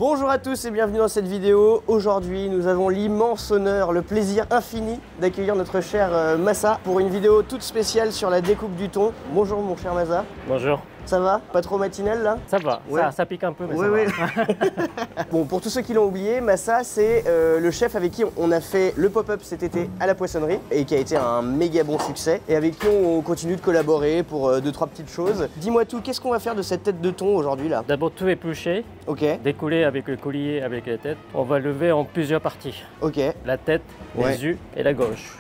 Bonjour à tous et bienvenue dans cette vidéo. Aujourd'hui, nous avons l'immense honneur, le plaisir infini d'accueillir notre cher Massa pour une vidéo toute spéciale sur la découpe du thon. Bonjour mon cher Massa. Bonjour. Ça va? Pas trop matinal là? Ça va, ouais. ça pique un peu mais ouais, ça va. Bon, pour tous ceux qui l'ont oublié, Massa c'est le chef avec qui on a fait le pop-up cet été à la poissonnerie et qui a été un méga bon succès et avec qui on continue de collaborer pour 2-3 petites choses. Dis-moi tout, qu'est-ce qu'on va faire de cette tête de thon aujourd'hui là? D'abord tout éplucher, découler avec le collier, avec la tête. On va lever en plusieurs parties. La tête, les yeux et la gauche.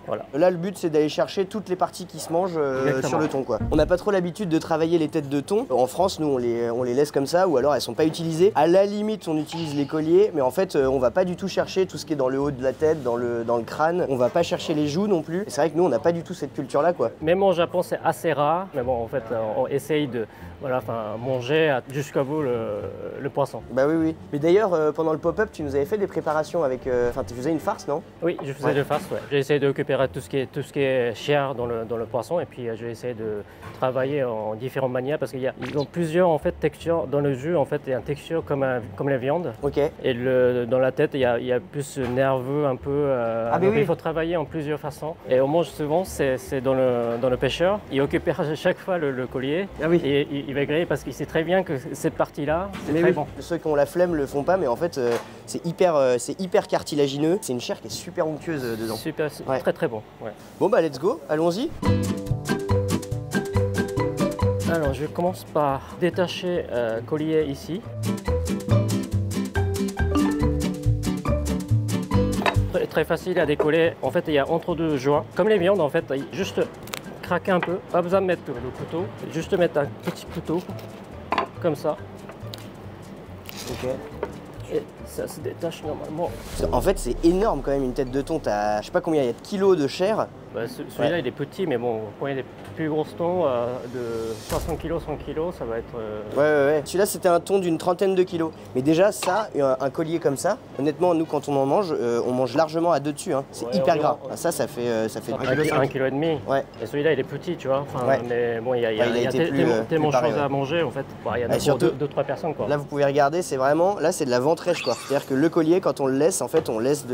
Voilà. Là le but c'est d'aller chercher toutes les parties qui se mangent sur le thon quoi. On n'a pas trop l'habitude de travailler les têtes de thon. En France nous on les laisse comme ça ou alors elles sont pas utilisées. À la limite on utilise les colliers mais en fait on va pas du tout chercher tout ce qui est dans le haut de la tête, dans le crâne. On va pas chercher les joues non plus. C'est vrai que nous on n'a pas du tout cette culture là quoi. Même au Japon c'est assez rare. Mais bon en fait on essaye de manger jusqu'à bout le poisson. Bah oui. Mais d'ailleurs pendant le pop-up tu nous avais fait des préparations avec... Enfin tu faisais une farce non? Oui je faisais de farce ouais. J'ai essayé de récupérer tout ce qui est chair dans le poisson et puis j'ai essayé de travailler en différentes manières parce qu'ils ont plusieurs en fait textures dans le jus en fait il y a une texture comme la viande. Et dans la tête il y a plus nerveux un peu. Donc il faut travailler en plusieurs façons et on mange souvent c'est dans le pêcheur. Il récupère à chaque fois le collier et il va griller parce qu'il sait très bien que cette partie là c'est très bon. Ceux qui ont la flemme le font pas mais en fait c'est hyper cartilagineux. C'est une chair qui est super onctueuse dedans. Super, très bon. Ouais. Bon bah let's go, allons-y. Alors je commence par détacher le collier ici. Très facile à décoller. En fait il y a entre deux joints. Comme les viandes en fait, juste craquer un peu. Pas besoin de mettre le couteau, juste mettre un petit couteau comme ça. Et ça se détache normalement. En fait c'est énorme quand même une tête de thon. T'as je sais pas combien il y a de kilos de chair. Bah, celui-là il est petit mais bon, quand il y a des plus grosses thons de 60 kg, 100 kg, ça va être... Ouais. Celui-là c'était un thon d'une trentaine de kilos. Mais déjà ça, un collier comme ça, honnêtement nous quand on mange largement à deux dessus. Hein. C'est hyper gras. Ça fait 1,5 kg. Ouais. Et celui-là il est petit tu vois. Mais bon il y a tellement de choses à manger en fait. Il y en a pour 2-3 personnes quoi. Là vous pouvez regarder, c'est vraiment, là c'est de la ventrèche quoi. C'est-à-dire que le collier quand on le laisse, en fait on laisse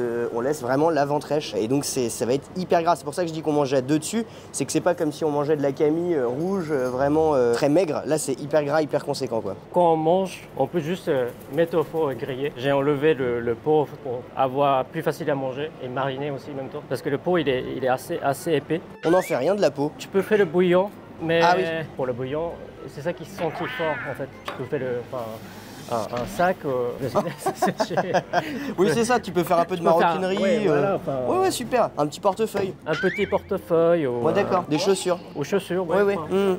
vraiment la ventrèche. Et donc ça va être hyper gras. C'est pour ça que je dis qu'on mangeait deux dessus, c'est que c'est pas comme si on mangeait de la camille rouge vraiment très maigre. Là c'est hyper gras, hyper conséquent quoi. Quand on mange, on peut juste mettre au four et griller. J'ai enlevé le pot pour avoir plus facile à manger et mariner aussi en même temps. Parce que le pot il est assez épais. On n'en fait rien de la peau. Tu peux faire le bouillon, mais pour le bouillon, c'est ça qui se sentit fort en fait. Tu peux faire un sac. Oui c'est ça, tu peux faire un peu de maroquinerie. Ouais super, un petit portefeuille. Un petit portefeuille. Ouais d'accord, des chaussures. Aux chaussures,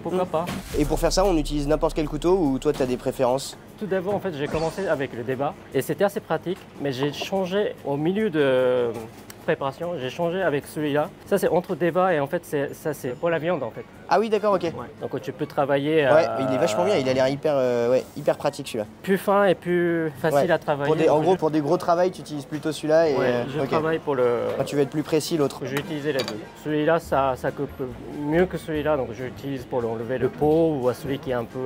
pourquoi pas. Et pour faire ça on utilise n'importe quel couteau ou toi tu as des préférences? Tout d'abord en fait j'ai commencé avec le débat et c'était assez pratique mais j'ai changé au milieu de préparation, j'ai changé avec celui-là. Ça c'est entre débat et en fait ça c'est pour la viande en fait. Ah oui d'accord, ok. Ouais. Donc tu peux travailler... il est vachement bien, il a l'air hyper pratique celui-là. Plus fin et plus facile à travailler. En gros pour des gros travails tu utilises plutôt celui-là et... je travaille pour le... Quand tu veux être plus précis l'autre. Je vais utiliser les deux. Celui-là ça coupe mieux que celui-là donc je l'utilise pour enlever le pot ou à celui qui est un peu...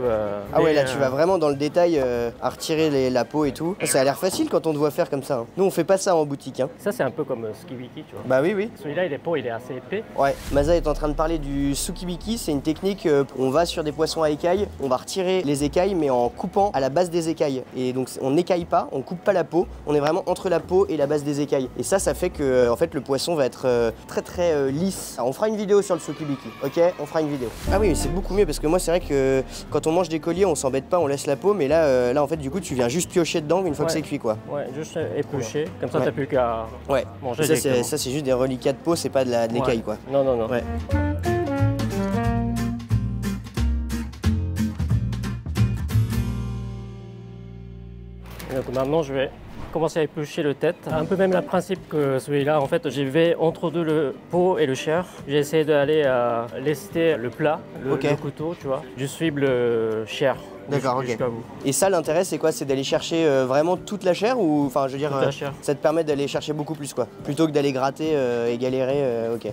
là tu vas vraiment dans le détail à retirer la peau et tout. Ça a l'air facile quand on te voit faire comme ça. Hein. Nous on fait pas ça en boutique. Hein. Ça c'est un peu comme Sukibiki tu vois. Bah oui. Celui-là il est assez épais. Ouais, Masa est en train de parler du Sukibiki, c'est une technique, on va sur des poissons à écailles, on va retirer les écailles mais en coupant à la base des écailles. Et donc on n'écaille pas, on coupe pas la peau, on est vraiment entre la peau et la base des écailles. Et ça fait que en fait le poisson va être très lisse. Alors, on fera une vidéo sur le Sukibiki, ok? On fera une vidéo. Ah oui mais c'est beaucoup mieux parce que moi c'est vrai que quand on mange des colliers on s'embête pas, on laisse la peau mais là en fait du coup tu viens juste piocher dedans une fois que c'est cuit quoi. Ouais, juste éplucher, comme ça t'as plus qu'à manger. Ça c'est juste des reliquats de peau, c'est pas de l'écaille quoi. Non. Ouais. Donc maintenant je vais commencer à éplucher le tête. Un peu même le principe que celui-là, en fait, j'ai vais entre deux le pot et le chair. J'ai essayé d'aller lester le plat, le couteau, tu vois. Je suis le chair. D'accord, ok. Et ça, l'intérêt, c'est quoi? C'est d'aller chercher vraiment toute la chair ou, enfin, je veux dire, ça te permet d'aller chercher beaucoup plus, quoi, plutôt que d'aller gratter et galérer, ok.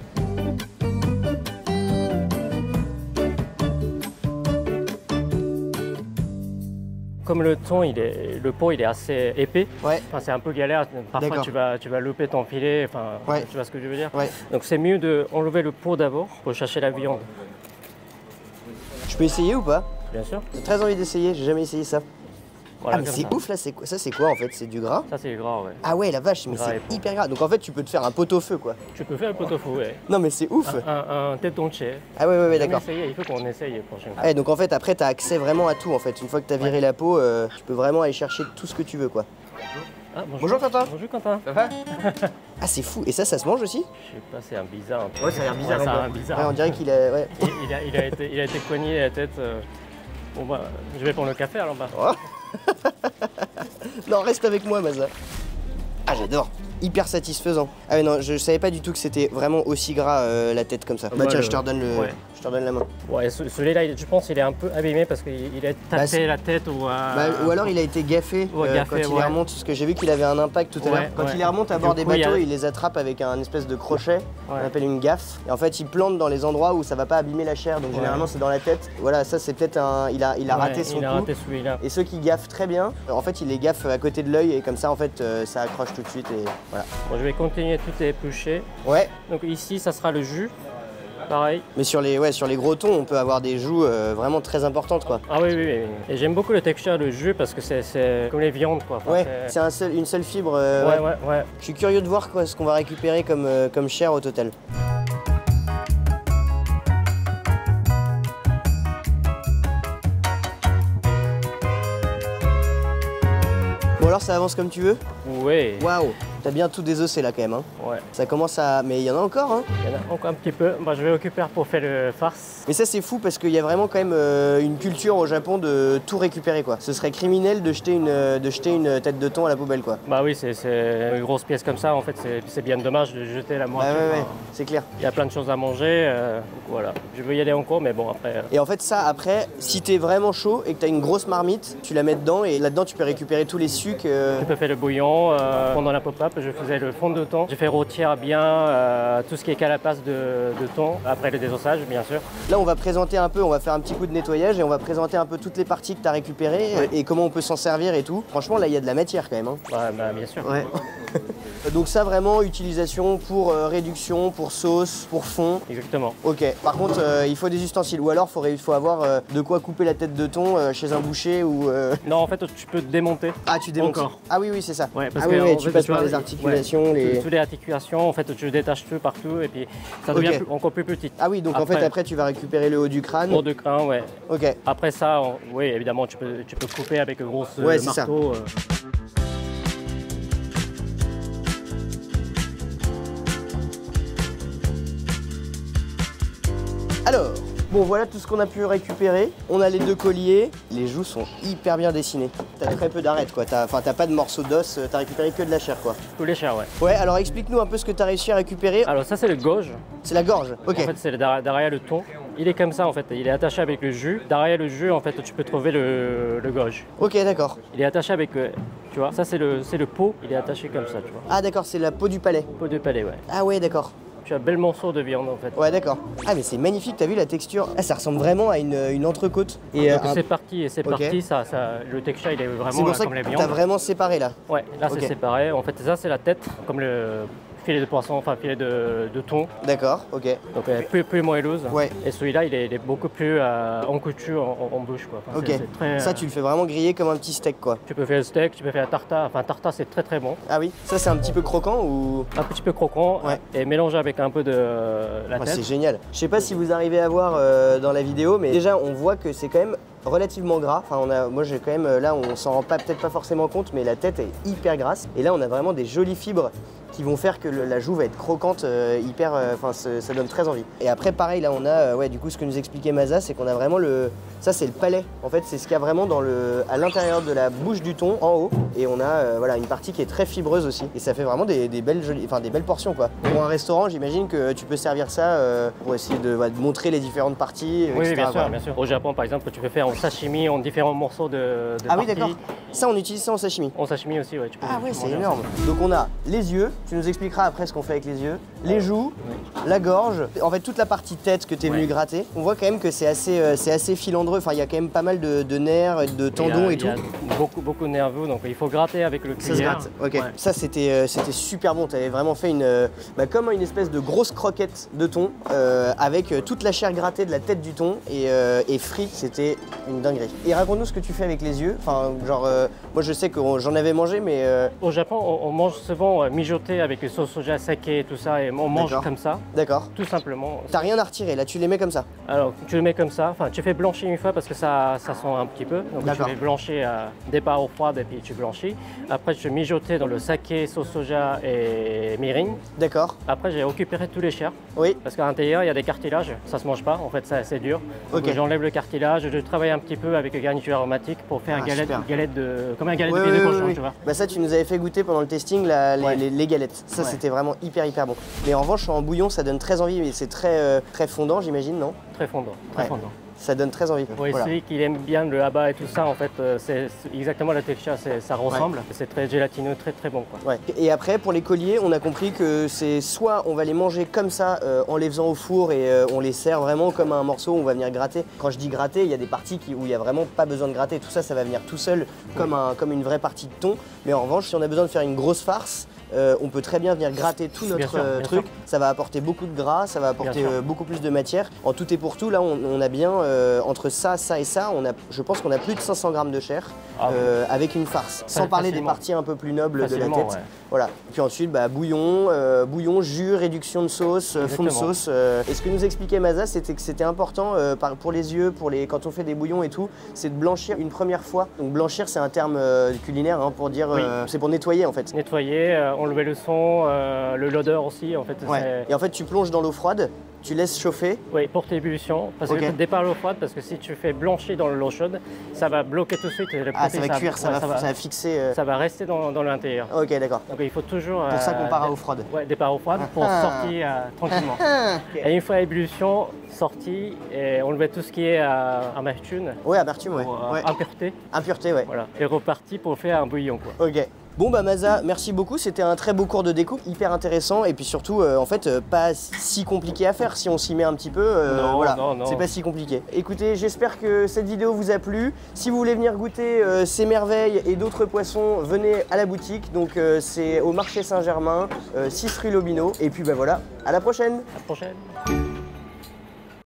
comme le thon, le pot il est assez épais, Ouais. enfin, c'est un peu galère. Parfois tu vas louper ton filet, enfin, Ouais. tu vois ce que je veux dire. Ouais. Donc c'est mieux d'enlever le pot d'abord pour chercher la viande. Je peux essayer ou pas? Bien sûr. J'ai très envie d'essayer, j'ai jamais essayé ça. Voilà, ah mais comme c'est ça. ouf là, c'est quoi? Ça c'est quoi en fait? C'est du gras? Ça c'est gras, ouais. Ah ouais la vache, mais Gras c'est et bon. hyper gras. Donc en fait tu peux te faire un pot-au-feu quoi. Tu peux faire le pot-au-feu, ouais. Non mais c'est ouf. Un tétonche. Ah ouais d'accord. Il faut qu'on essaye la prochaine fois. Ouais, donc en fait après t'as accès vraiment à tout en fait. Une fois que t'as viré la peau, tu peux vraiment aller chercher tout ce que tu veux quoi. Ah, Bonjour Quentin. Bonjour Quentin. Ça va? Ah c'est fou, et ça se mange aussi? Je sais pas, c'est un bizarre. Un peu. Ouais ça a l'air bizarre. Ouais, ça a l'air bizarre. Ouais, on dirait qu'il a... Ouais. Il a été coigné la tête. Bon bah, je vais prendre le café alors bas. Oh. Non reste avec moi Maza. Ah j'adore. Hyper satisfaisant. Ah mais non, je savais pas du tout que c'était vraiment aussi gras la tête comme ça. Bah tiens, je te redonne je te redonne la main. Ouais, celui-là, je pense qu'il est un peu abîmé parce qu'il a tapé la tête ou ou alors il a été gaffé, quand il les remonte, parce que j'ai vu qu'il avait un impact tout à l'heure. Quand il les remonte à bord des bateaux, il les attrape avec un espèce de crochet, on appelle une gaffe. Et en fait, il plante dans les endroits où ça va pas abîmer la chair, donc généralement c'est dans la tête. Voilà, ça c'est peut-être un... Il a raté son coup. Il a raté celui-là. Et ceux qui gaffent très bien, en fait, il les gaffe à côté de l'œil et comme ça, en fait, ça accroche tout de suite et voilà. Bon, je vais continuer tout éplucher. Ouais. Donc ici, ça sera le jus. Pareil. Mais sur les gros thons, on peut avoir des joues vraiment très importantes quoi. Ah oui. Et j'aime beaucoup la texture du jus parce que c'est comme les viandes quoi. Enfin, ouais, c'est une seule fibre. Ouais. Je suis curieux de voir quoi, ce qu'on va récupérer comme chair au total. Bon alors ça avance comme tu veux? Oui. Waouh, t'as bien tout désossé là quand même. Hein. Ouais. Ça commence à... Mais il y en a encore hein. Il y en a encore un petit peu. Bah, je vais récupérer pour faire le farce. Mais ça c'est fou parce qu'il y a vraiment quand même une culture au Japon de tout récupérer quoi. Ce serait criminel de jeter une tête de thon à la poubelle quoi. Bah oui, c'est une grosse pièce comme ça en fait, c'est bien dommage de jeter la moitié. Ah ouais, c'est clair. Il y a plein de choses à manger, donc voilà. Je veux y aller encore mais bon après... Et en fait ça après, si t'es vraiment chaud et que t'as une grosse marmite, tu la mets dedans et là-dedans tu peux récupérer tous les sucs. Tu peux faire le bouillon, pendant la pop-up je faisais le fond de thon. Je fais rôtir bien tout ce qui est calapace de thon, après le désossage bien sûr. Là on va présenter un peu, on va faire un petit coup de nettoyage et on va présenter un peu toutes les parties que tu as récupérées et comment on peut s'en servir et tout. Franchement là il y a de la matière quand même. Hein. Ouais, bah, bien sûr. Ouais. Donc ça vraiment utilisation pour réduction, pour sauce, pour fond. Exactement. Ok, par contre il faut des ustensiles ou alors il faut avoir de quoi couper la tête de thon chez un boucher ou... Non en fait tu peux démonter. Ah tu démontes encore. Ah oui c'est ça. Ouais, parce ah que oui, tu fait, passes par les articulations. Toutes les articulations en fait tu détaches tout partout et puis ça devient encore plus petit. Ah oui donc en fait après tu vas récupérer le haut du crâne. Le haut du crâne ouais. Ok. Après ça oui évidemment tu peux couper avec un gros marteau. Alors, bon voilà tout ce qu'on a pu récupérer. On a les deux colliers. Les joues sont hyper bien dessinées. T'as très peu d'arêtes quoi. T'as pas de morceaux d'os, t'as récupéré que de la chair quoi. Tous les chairs ouais. Ouais alors explique-nous un peu ce que t'as réussi à récupérer. Alors ça c'est le gorge. C'est la gorge, ok. En fait c'est derrière le thon. Il est comme ça en fait, il est attaché avec le jus. Derrière le jus en fait tu peux trouver le gorge. Ok d'accord. Il est attaché avec, tu vois, ça c'est le pot, il est attaché comme ça tu vois. Ah d'accord, c'est la peau du palais. Pot de palais ouais. Ah ouais d'accord. Tu as un bel morceau de viande en fait. Ouais d'accord. Ah mais c'est magnifique, t'as vu la texture? Ah ça ressemble vraiment à une entrecôte. Et c'est parti, le texture il est vraiment pour ça comme les que viandes. t'as vraiment séparé là. Ouais, là c'est séparé. En fait ça c'est la tête, comme le filet de poisson, enfin filet de thon. D'accord, ok. Donc plus moelleuse. Ouais. Et celui-là il est beaucoup plus en couture en bouche quoi. Enfin, ok. Très, ça tu le fais vraiment griller comme un petit steak quoi. Tu peux faire le steak, tu peux faire un tartare. Enfin tartare c'est très bon. Ah oui. Ça c'est un petit peu croquant ou? Un petit peu croquant. Ouais. Et mélangé avec un peu de la tête. C'est génial. Je sais pas si vous arrivez à voir dans la vidéo, mais déjà on voit que c'est quand même relativement gras. Enfin, moi j'ai quand même là on s'en rend peut-être pas forcément compte, mais la tête est hyper grasse. Et là on a vraiment des jolies fibres qui vont faire que la joue va être croquante, ça donne très envie. Et après pareil là on a du coup ce que nous expliquait Maza, c'est qu'on a vraiment ça c'est le palais. En fait c'est ce qu'il y a vraiment à l'intérieur de la bouche du thon en haut. Et on a une partie qui est très fibreuse aussi. Et ça fait vraiment des belles portions quoi. Pour un restaurant j'imagine que tu peux servir ça pour essayer de montrer les différentes parties. Oui etc., bien sûr. Au Japon par exemple tu peux faire en sashimi, en différents morceaux de Ah oui, parties. d'accord. Ça, on utilise ça en sashimi. En sashimi aussi, ouais. Ah ouais, c'est énorme. Donc on a les yeux, tu nous expliqueras après ce qu'on fait avec les yeux, les joues, la gorge, en fait toute la partie tête que tu es venu gratter. On voit quand même que c'est assez filandreux, enfin il y a quand même pas mal de nerfs, de tendons et tout. Il y a beaucoup de nerveux, donc il faut gratter avec le cuillère. Ça se gratte, ok. Ouais. Ça c'était super bon, tu avais vraiment fait comme une espèce de grosse croquette de thon avec toute la chair grattée de la tête du thon et frit, c'était une dinguerie. Et raconte-nous ce que tu fais avec les yeux, enfin genre moi je sais que j'en avais mangé mais... Au Japon, on mange souvent mijoté avec le sauce soja, saké et tout ça, et on mange comme ça. D'accord. Tout simplement. T'as rien à retirer, là tu les mets comme ça. Alors tu le mets comme ça, enfin tu fais blanchir une fois parce que ça sent un petit peu. Donc tu fais blanchir départ au froid et puis tu blanchis. Après tu mijoter dans le saké, sauce soja et mirin. D'accord. Après j'ai récupéré tous les chairs. Oui. Parce qu'à l'intérieur il y a des cartilages, ça se mange pas, en fait c'est dur. Donc j'enlève le cartilage, je travaille un petit peu avec une garniture aromatique pour faire comme un galet de pied de cochon, tu vois. Bah ça tu nous avais fait goûter pendant le testing les galettes. Ça c'était vraiment hyper bon. Mais en revanche en bouillon ça donne très envie, mais c'est très fondant j'imagine, non? Très fondant, très fondant. Ça donne très envie. Oui, voilà. Celui qui aime bien le haba et tout ça, en fait, c'est exactement la texture, ça ressemble. C'est très gélatineux, très bon, quoi. Ouais. Et après, pour les colliers, on a compris que c'est soit on va les manger comme ça, en les faisant au four et on les sert vraiment comme un morceau, on va venir gratter. Quand je dis gratter, il y a des parties où il n'y a vraiment pas besoin de gratter. Tout ça, ça va venir tout seul comme une vraie partie de thon. Mais en revanche, si on a besoin de faire une grosse farce, on peut très bien venir gratter tout notre truc. Ça va apporter beaucoup de gras, ça va apporter beaucoup plus de matière. En tout et pour tout, là, on a bien entre ça et ça, je pense qu'on a plus de 500 grammes de chair avec une farce. Sans parler des parties un peu plus nobles de la tête. Ouais. Voilà. Et puis ensuite, bouillon, jus, réduction de sauce, fond de sauce. Et ce que nous expliquait Maza, c'était que c'était important pour les yeux, quand on fait des bouillons et tout, c'est de blanchir une première fois. Donc blanchir, c'est un terme culinaire pour dire, c'est pour nettoyer en fait. Nettoyer, enlever le son, l'odeur aussi en fait. Ouais. Et en fait, tu plonges dans l'eau froide. Tu laisses chauffer? Oui, pour ébullition. Parce que départ l'eau froide, parce que si tu fais blanchir dans l'eau chaude, ça va bloquer tout de suite. Ça va cuire, ça va fixer. Ça va rester dans l'intérieur. Ok, d'accord. Donc il faut toujours. Pour ça qu'on part à eau froide. Ouais, départ eau froide pour sortir tranquillement. Et une fois ébullition, sortie, et on met tout ce qui est amertume. Oui, amertume, ouais. Impureté. Impureté, ouais. Voilà. Et reparti pour faire un bouillon, quoi. Ok. Bon bah Maza, merci beaucoup, c'était un très beau cours de découpe, hyper intéressant et puis surtout en fait pas si compliqué à faire si on s'y met un petit peu, non. C'est pas si compliqué. Écoutez, j'espère que cette vidéo vous a plu. Si vous voulez venir goûter ces merveilles et d'autres poissons, venez à la boutique, donc c'est au marché Saint-Germain, 6 rue Lobino. Et puis bah voilà, à la prochaine. À la prochaine.